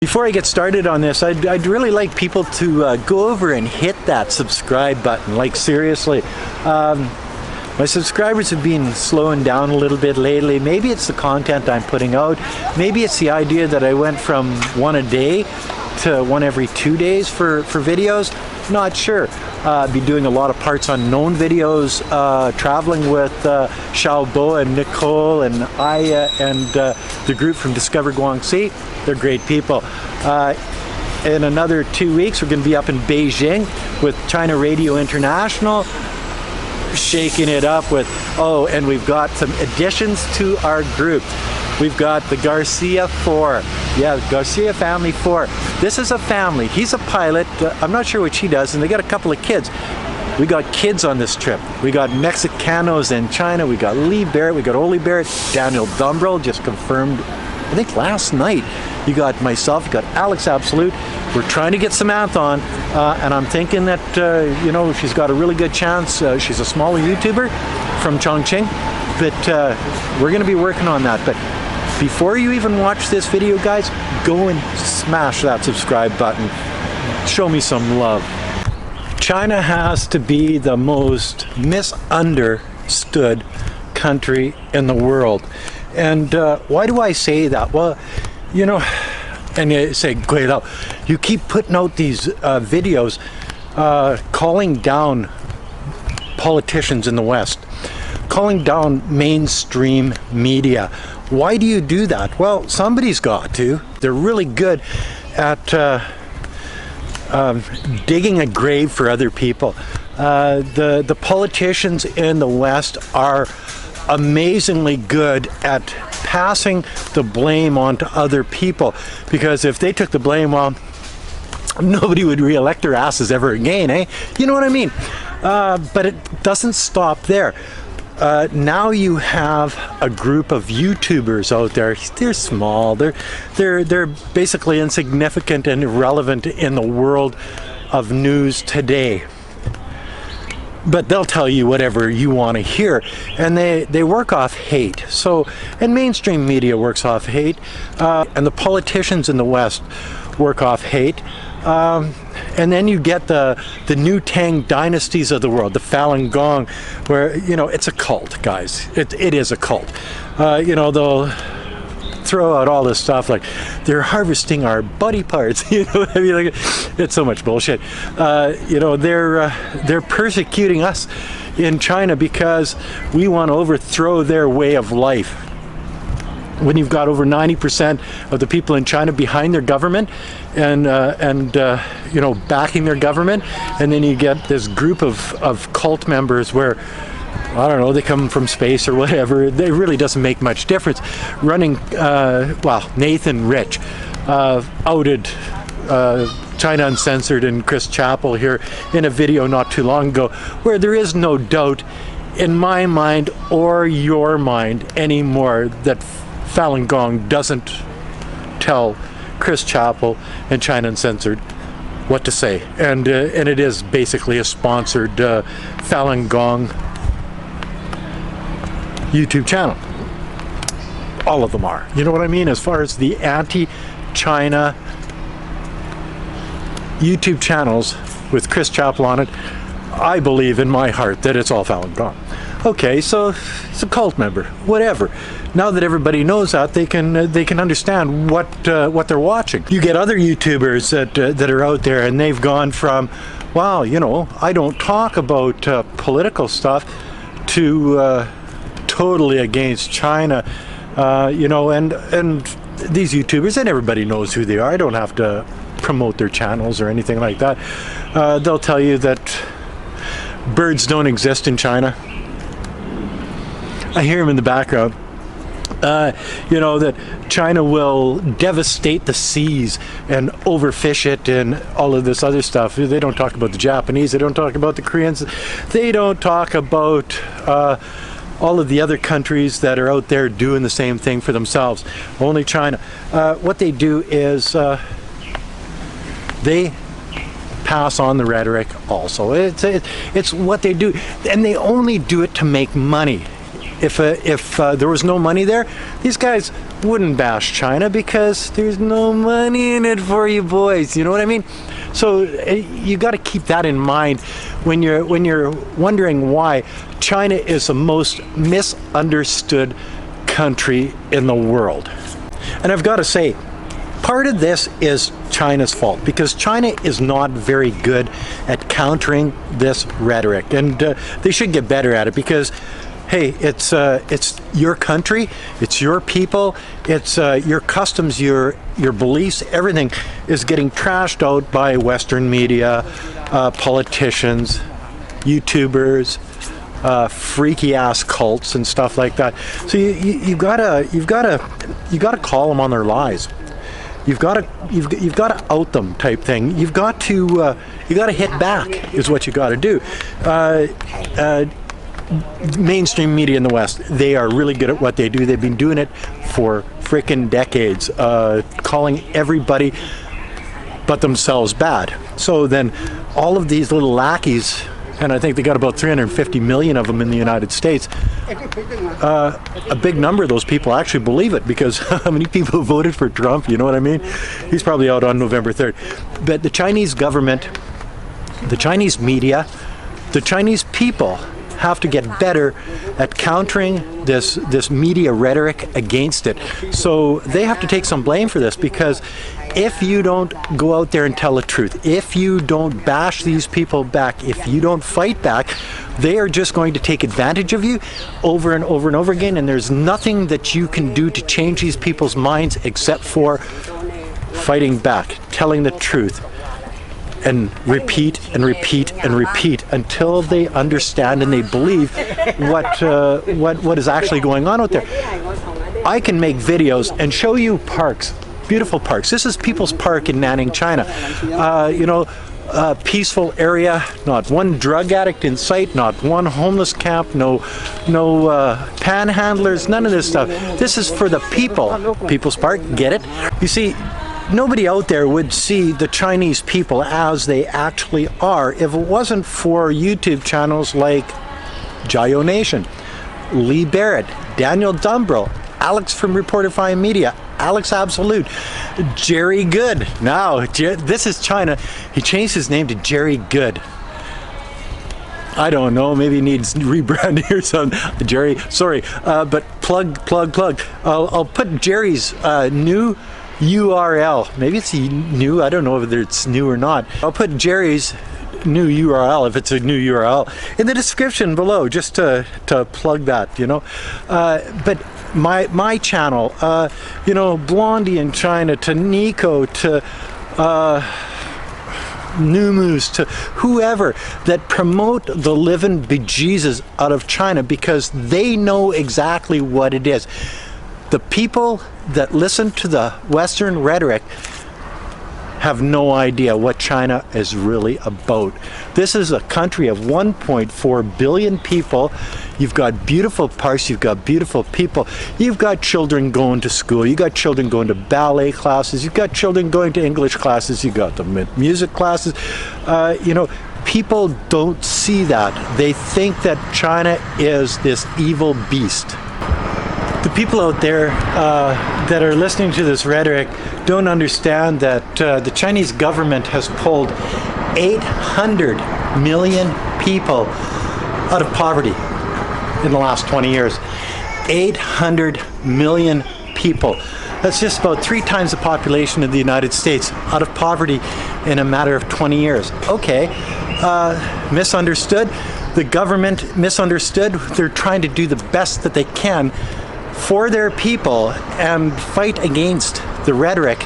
Before I get started on this, I'd really like people to go over and hit that subscribe button, like seriously. My subscribers have been slowing down a little bit lately. Maybe it's the content I'm putting out. Maybe it's the idea that I went from one a day to one every 2 days for videos. Not sure. Be doing a lot of parts unknown videos, traveling with Xiaobo and Nicole and Aya and the group from Discover Guangxi. They're great people. In another 2 weeks, we're going to be up in Beijing with China Radio International, shaking it up with, oh, and we've got some additions to our group. We've got the Garcia 4. Yeah, Garcia Family 4. This is a family. He's a pilot. I'm not sure what she does, and they got a couple of kids. We got kids on this trip. We got Mexicanos in China. We got Lee Barrett. We got Oli Barrett. Daniel Dumbrell just confirmed, I think last night. You got myself. You got Alex Absolute. We're trying to get Samantha on, and I'm thinking that, you know, she's got a really good chance. She's a smaller YouTuber from Chongqing, but we're going to be working on that. But before you even watch this video, guys, go and smash that subscribe button. Show me some love. China has to be the most misunderstood country in the world. And why do I say that? Well, you know, and you say, Gweilo, you keep putting out these videos calling down politicians in the West, calling down mainstream media. Why do you do that? Well, somebody's got to. They're really good at digging a grave for other people. The politicians in the West are amazingly good at passing the blame on to other people, because if they took the blame, well, nobody would re-elect their asses ever again, eh? You know what I mean? But it doesn't stop there. Now you have a group of YouTubers out there. They're small. They're basically insignificant and irrelevant in the world of news today. But they'll tell you whatever you want to hear, and they work off hate. So, and mainstream media works off hate, and the politicians in the West work off hate. And then you get the new Tang dynasties of the world, the Falun Gong, where, you know, it's a cult, guys. It is a cult. You know, they'll throw out all this stuff like they're harvesting our body parts. You know what I mean? Like, it's so much bullshit. You know, they're persecuting us in China because we want to overthrow their way of life. When you've got over 90% of the people in China behind their government and you know, backing their government, and then you get this group of cult members where, I don't know, they come from space or whatever. It really doesn't make much difference. Running, well, Nathan Rich outed China Uncensored and Chris Chappell here in a video not too long ago, where there is no doubt in my mind or your mind anymore that Falun Gong doesn't tell Chris Chappell and China Uncensored what to say, and it is basically a sponsored Falun Gong YouTube channel. All of them are. You know what I mean? As far as the anti-China YouTube channels with Chris Chappell on it, I believe in my heart that it's all Falun Gong. Okay, so it's a cult member, whatever. Now that everybody knows that, they can understand what they're watching. You get other YouTubers that are out there, and they've gone from, wow, you know, I don't talk about political stuff, to totally against China, you know, and these YouTubers, and everybody knows who they are. I don't have to promote their channels or anything like that. They'll tell you that birds don't exist in China. I hear them in the background. You know, that China will devastate the seas and overfish it and all of this other stuff. They don't talk about the Japanese. They don't talk about the Koreans. They don't talk about all of the other countries that are out there doing the same thing for themselves. Only China. What they do is they pass on the rhetoric also. It's what they do, and they only do it to make money. If there was no money there, these guys wouldn't bash China because there's no money in it for you boys. You know what I mean? So you got to keep that in mind when you're wondering why China is the most misunderstood country in the world. And I've got to say, part of this is China's fault because China is not very good at countering this rhetoric, and they should get better at it because, hey, it's your country, it's your people, it's your customs, your beliefs, everything is getting trashed out by Western media, politicians, YouTubers, freaky ass cults and stuff like that. So you've gotta call them on their lies. You've got to out them, type thing. You got to hit back is what you got to do. Mainstream media in the West, they are really good at what they do. They've been doing it for frickin' decades, calling everybody but themselves bad. So then all of these little lackeys, and I think they got about 350 million of them in the United States, a big number of those people actually believe it because how many people voted for Trump, you know what I mean? He's probably out on November 3rd. But the Chinese government, the Chinese media, the Chinese people have to get better at countering this media rhetoric against it. So they have to take some blame for this because if you don't go out there and tell the truth, if you don't bash these people back, if you don't fight back, they are just going to take advantage of you over and over and over again, and there's nothing that you can do to change these people's minds except for fighting back, telling the truth, and repeat and repeat and repeat until they understand and they believe what is actually going on out there. I can make videos and show you parks, beautiful parks. This is People's Park in Nanning, China. Peaceful area, not one drug addict in sight, not one homeless camp, no panhandlers, none of this stuff. This is for the people. People's Park, get it? You see, nobody out there would see the Chinese people as they actually are if it wasn't for YouTube channels like Gweilo Nation, Lee Barrett, Daniel Dumbrell, Alex from Reportify Media, Alex Absolute, Jerry Good. Now, this is China. He changed his name to Jerry Good. I don't know, maybe he needs rebranding or something. Jerry, sorry, but plug. I'll put Jerry's new URL. Maybe it's new, I don't know whether it's new or not. I'll put Jerry's new URL, if it's a new URL, in the description below, just to plug that, you know. But my channel, Blondie in China, to Nico, to Numus, to whoever that promote the living bejesus out of China because they know exactly what it is. The people that listen to the Western rhetoric have no idea what China is really about. This is a country of 1.4 billion people. You've got beautiful parks, you've got beautiful people, you've got children going to school, you've got children going to ballet classes, you've got children going to English classes, you've got the music classes. People don't see that. They think that China is this evil beast. The people out there that are listening to this rhetoric don't understand that the Chinese government has pulled 800 million people out of poverty in the last 20 years. 800 million people. That's just about 3 times the population of the United States out of poverty in a matter of 20 years. Okay, misunderstood. The government misunderstood. They're trying to do the best that they can for their people and fight against the rhetoric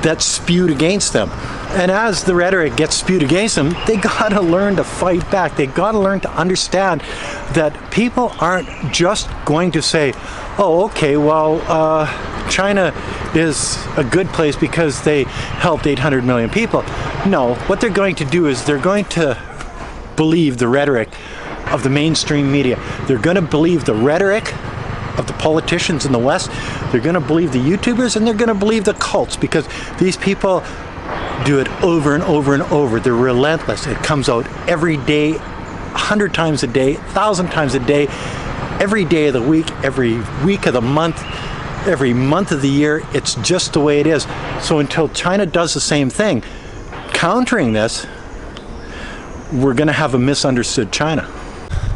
that's spewed against them. And as the rhetoric gets spewed against them, they gotta learn to fight back. They gotta learn to understand that people aren't just going to say, oh, okay, well, China is a good place because they helped 800 million people. No, what they're going to do is they're going to believe the rhetoric of the mainstream media. They're gonna believe the rhetoric of the politicians in the West. They're going to believe the YouTubers, and they're going to believe the cults because these people do it over and over and over. They're relentless. It comes out every day, 100 times a day, 1,000 times a day, every day of the week, every week of the month. every month of the year. It's just the way it is. So until China does the same thing, countering this, we're going to have a misunderstood China.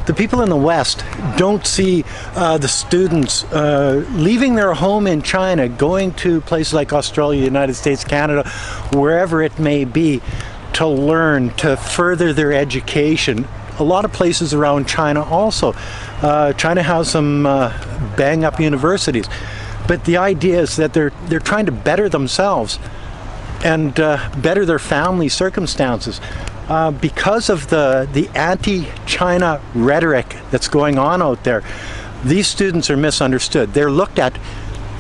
The people in the West don't see the students leaving their home in China, going to places like Australia, United States, Canada, wherever it may be, to learn, to further their education. A lot of places around China also. China has some bang-up universities. But the idea is that they're trying to better themselves and better their family circumstances. Because of the anti-China rhetoric that's going on out there, these students are misunderstood. They're looked at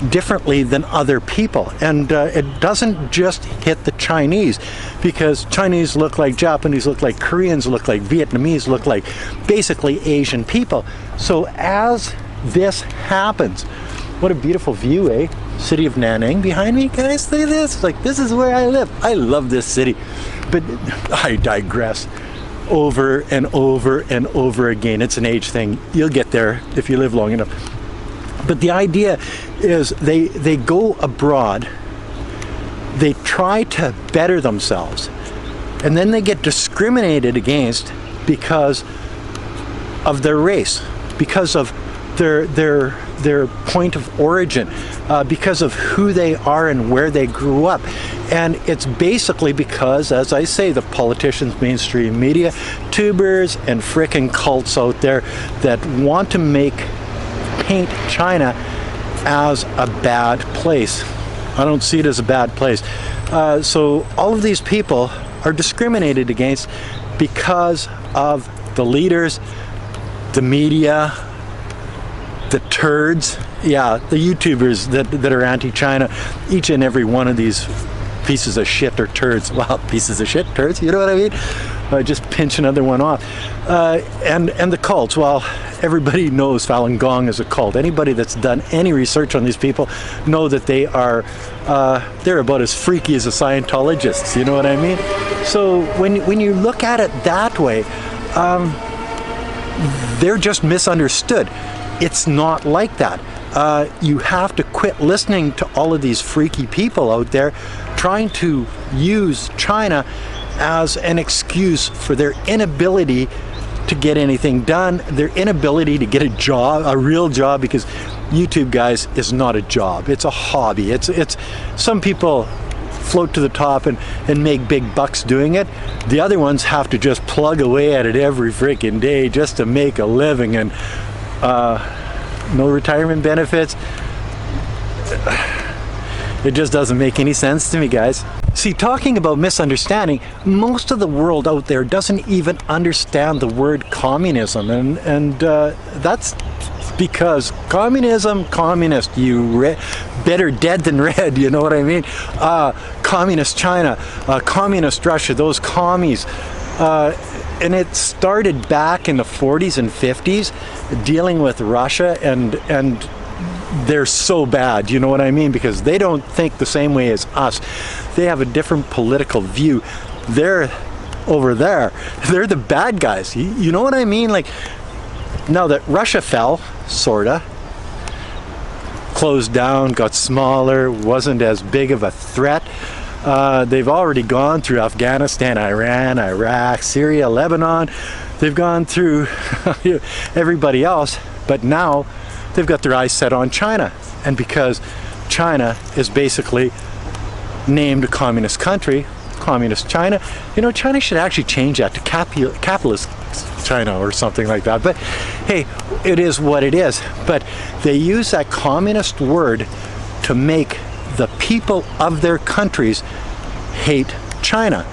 differently than other people, and it doesn't just hit the Chinese, because Chinese look like Japanese, look like Koreans, look like Vietnamese, look like basically Asian people. So as this happens, what a beautiful view, eh? City of Nanning behind me, guys. Look at this. Like, this is where I live. I love this city. But I digress over and over and over again. It's an age thing. You'll get there if you live long enough. But the idea is they go abroad, they try to better themselves, and then they get discriminated against because of their race, because of their point of origin, because of who they are and where they grew up. And it's basically because, as I say, the politicians, mainstream media, tubers, and frickin' cults out there that want to paint China as a bad place. I don't see it as a bad place. So all of these people are discriminated against because of the leaders, the media, the turds, yeah, the YouTubers that are anti-China. Each and every one of these pieces of shit are turds. Well, pieces of shit, turds, you know what I mean? Just pinch another one off. And the cults, well, everybody knows Falun Gong is a cult. Anybody that's done any research on these people know that they're about as freaky as the Scientologists, you know what I mean? So when you look at it that way, they're just misunderstood. It's not like that. You have to quit listening to all of these freaky people out there trying to use China as an excuse for their inability to get anything done, their inability to get a job, a real job, because YouTube, guys, is not a job. It's a hobby. It's some people float to the top and make big bucks doing it. The other ones have to just plug away at it every freaking day just to make a living, and no retirement benefits. It just doesn't make any sense to me, guys. See, talking about misunderstanding, most of the world out there doesn't even understand the word communism, and that's because communist, you better dead than red, you know what I mean? Communist China, communist Russia, those commies. And it started back in the 40s and 50s, dealing with Russia, and they're so bad, you know what I mean? Because they don't think the same way as us. They have a different political view. They're over there. They're the bad guys. You know what I mean? Like, now that Russia fell, sorta, closed down, got smaller, wasn't as big of a threat. They've already gone through Afghanistan, Iran, Iraq, Syria, Lebanon. They've gone through everybody else, but now they've got their eyes set on China. And because China is basically named a communist country, communist China, you know, China should actually change that to capitalist China or something like that. But hey, it is what it is. But they use that communist word to make the people of their countries hate China.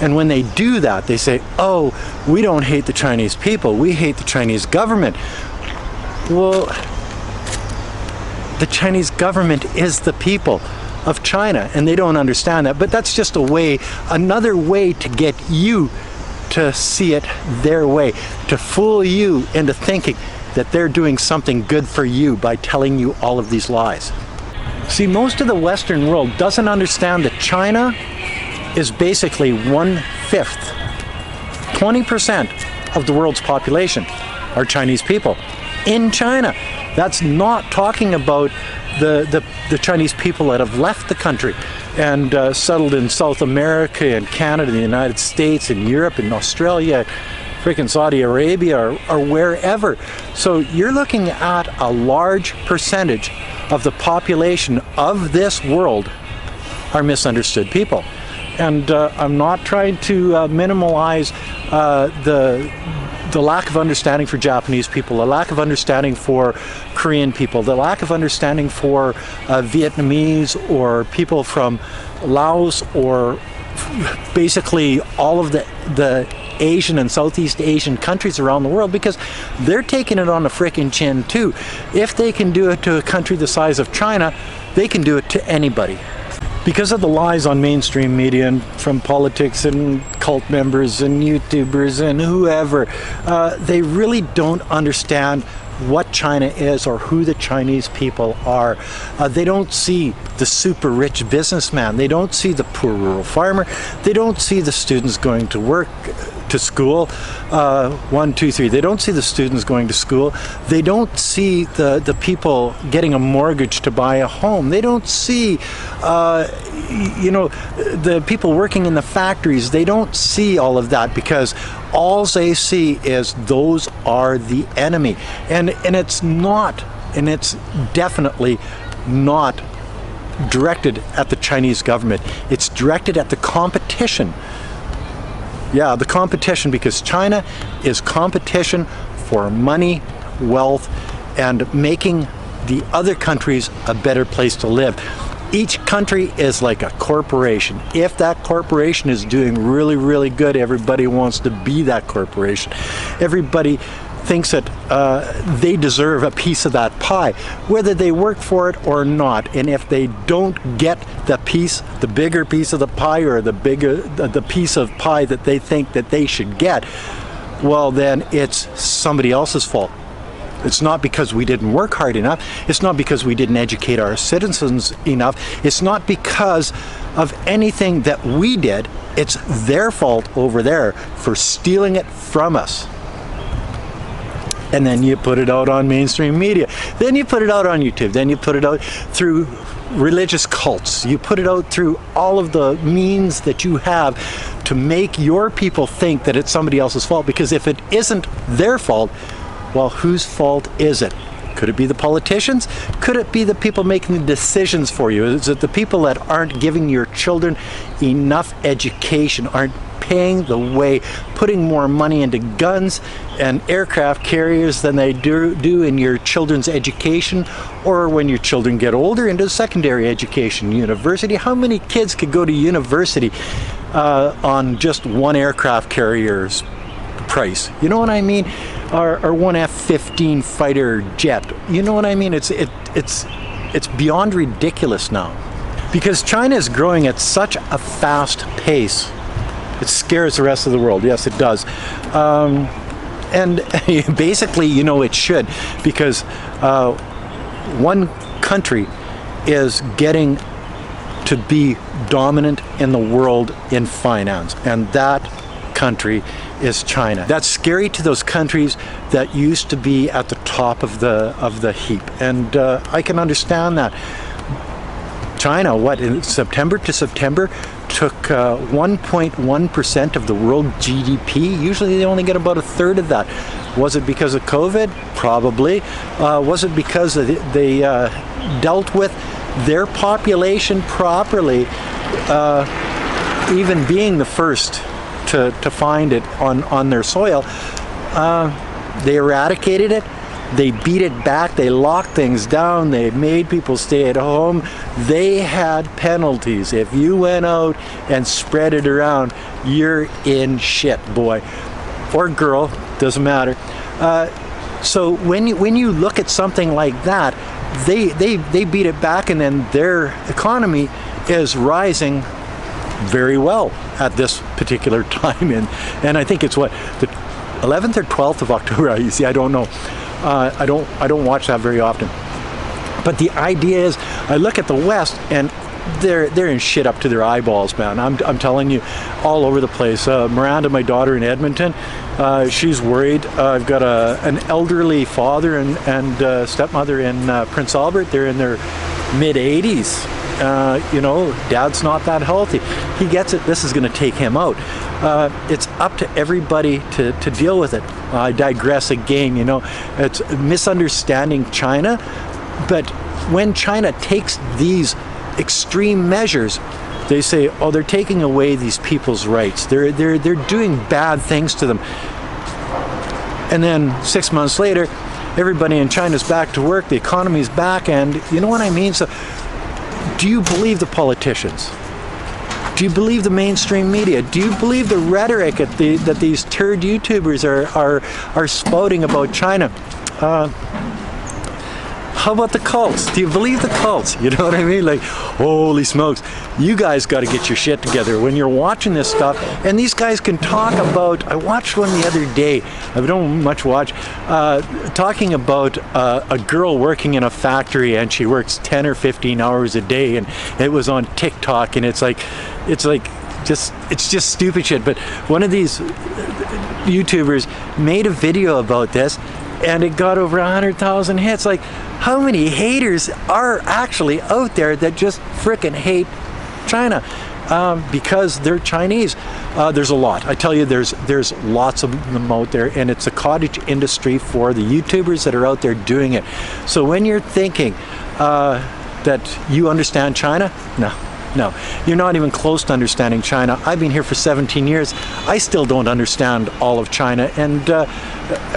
And when they do that, they say, oh, we don't hate the Chinese people, we hate the Chinese government. Well, the Chinese government is the people of China, and they don't understand that. But that's just another way to get you to see it their way, to fool you into thinking that they're doing something good for you by telling you all of these lies. See, most of the Western world doesn't understand that China is basically 1/5, 20% of the world's population are Chinese people in China. That's not talking about the Chinese people that have left the country and settled in South America and Canada, the United States and Europe and Australia, freaking Saudi Arabia or wherever. So you're looking at a large percentage of the population of this world are misunderstood people. And I'm not trying to minimize the lack of understanding for Japanese people, the lack of understanding for Korean people, the lack of understanding for Vietnamese or people from Laos, or basically all of the Asian and Southeast Asian countries around the world, because they're taking it on the frickin' chin too. If they can do it to a country the size of China, they can do it to anybody. Because of the lies on mainstream media and from politics and cult members and YouTubers and whoever, they really don't understand what China is or who the Chinese people are. They don't see the super rich businessman. They don't see the poor rural farmer. They don't see the students going to work, to school. 1, 2, 3. They don't see the students going to school. They don't see the people getting a mortgage to buy a home. They don't see, the people working in the factories. They don't see all of that, because all they see is those are the enemy. And it's not, and it's definitely not directed at the Chinese government. It's directed at the competition. Yeah, the competition, because China is competition for money, wealth, and making the other countries a better place to live. Each country is like a corporation. If that corporation is doing really, really good, everybody wants to be that corporation. Everybody thinks that they deserve a piece of that pie, whether they work for it or not. And if they don't get the piece, the bigger piece of the pie, or the piece of pie that they think that they should get, well, then it's somebody else's fault. It's not because we didn't work hard enough. It's not because we didn't educate our citizens enough. It's not because of anything that we did. It's their fault over there for stealing it from us. And then you put it out on mainstream media. Then you put it out on YouTube. Then you put it out through religious cults. You put it out through all of the means that you have to make your people think that it's somebody else's fault. Because if it isn't their fault, well, whose fault is it? Could it be the politicians? Could it be the people making the decisions for you? Is it the people that aren't giving your children enough education, aren't paying the way, putting more money into guns and aircraft carriers than they do in your children's education, or when your children get older, into secondary education, university? How many kids could go to university on just one aircraft carrier's price? You know what I mean? Or one F-15 fighter jet. You know what I mean? It's beyond ridiculous now, because China is growing at such a fast pace. It scares the rest of the world. Yes, it does. And basically, it should, because one country is getting to be dominant in the world in finance, and that country is China. That's scary to those countries that used to be at the top of the heap, and I can understand that. China, in September to September, took 1.1% of the world GDP. Usually they only get about a third of that. Was it because of COVID? Probably. Was it because they dealt with their population properly, even being the first to find it on their soil? They eradicated it. They beat it back. They locked things down. They made people stay at home. They had penalties. If you went out and spread it around, you're in shit, boy or girl, doesn't matter. So when you look at something like that, they beat it back, and then their economy is rising very well at this particular time. And I think it's the 11th or 12th of October. You see, I don't know. I don't watch that very often. But the idea is, I look at the West, and they're in shit up to their eyeballs, man. I'm telling you, all over the place. Miranda, my daughter in Edmonton, she's worried. I've got an elderly father and stepmother in Prince Albert. They're in their mid 80s. Dad's not that healthy. He gets it. This is going to take him out. It's up to everybody to deal with it. I digress again. It's misunderstanding China, but when China takes these extreme measures, they say, oh, they're taking away these people's rights. They're doing bad things to them. And then 6 months later, everybody in China's back to work, the economy's back, and you know what I mean? So, do you believe the politicians? Do you believe the mainstream media? Do you believe the rhetoric that these turd YouTubers are spouting about China? How about the cults? Do you believe the cults? You know what I mean? Like, holy smokes, you guys got to get your shit together when you're watching this stuff. And these guys can talk about, I watched one the other day, I don't much watch, talking about a girl working in a factory and she works 10 or 15 hours a day, and it was on TikTok, and it's just stupid shit. But one of these YouTubers made a video about this, and it got over 100,000 hits. Like, how many haters are actually out there that just frickin' hate China because they're Chinese? There's a lot. I tell you, there's lots of them out there, and it's a cottage industry for the YouTubers that are out there doing it. So when you're thinking that you understand China, no, you're not even close to understanding China. I've been here for 17 years. I still don't understand all of China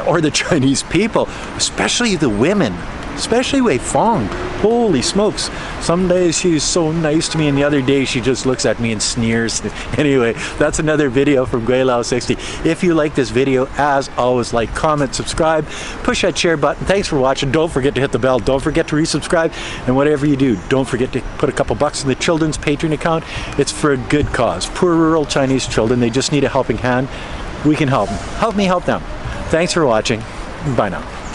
or the Chinese people, especially the women, especially Wei Fong. Holy smokes. Some days she's so nice to me, and the other day she just looks at me and sneers. Anyway, that's another video from Gweilo 60. If you like this video, as always, like, comment, subscribe, push that share button. Thanks for watching. Don't forget to hit the bell. Don't forget to resubscribe. And whatever you do, don't forget to put a couple bucks in the children's Patreon account. It's for a good cause. Poor rural Chinese children, they just need a helping hand. We can help them. Help me help them. Thanks for watching. Bye now.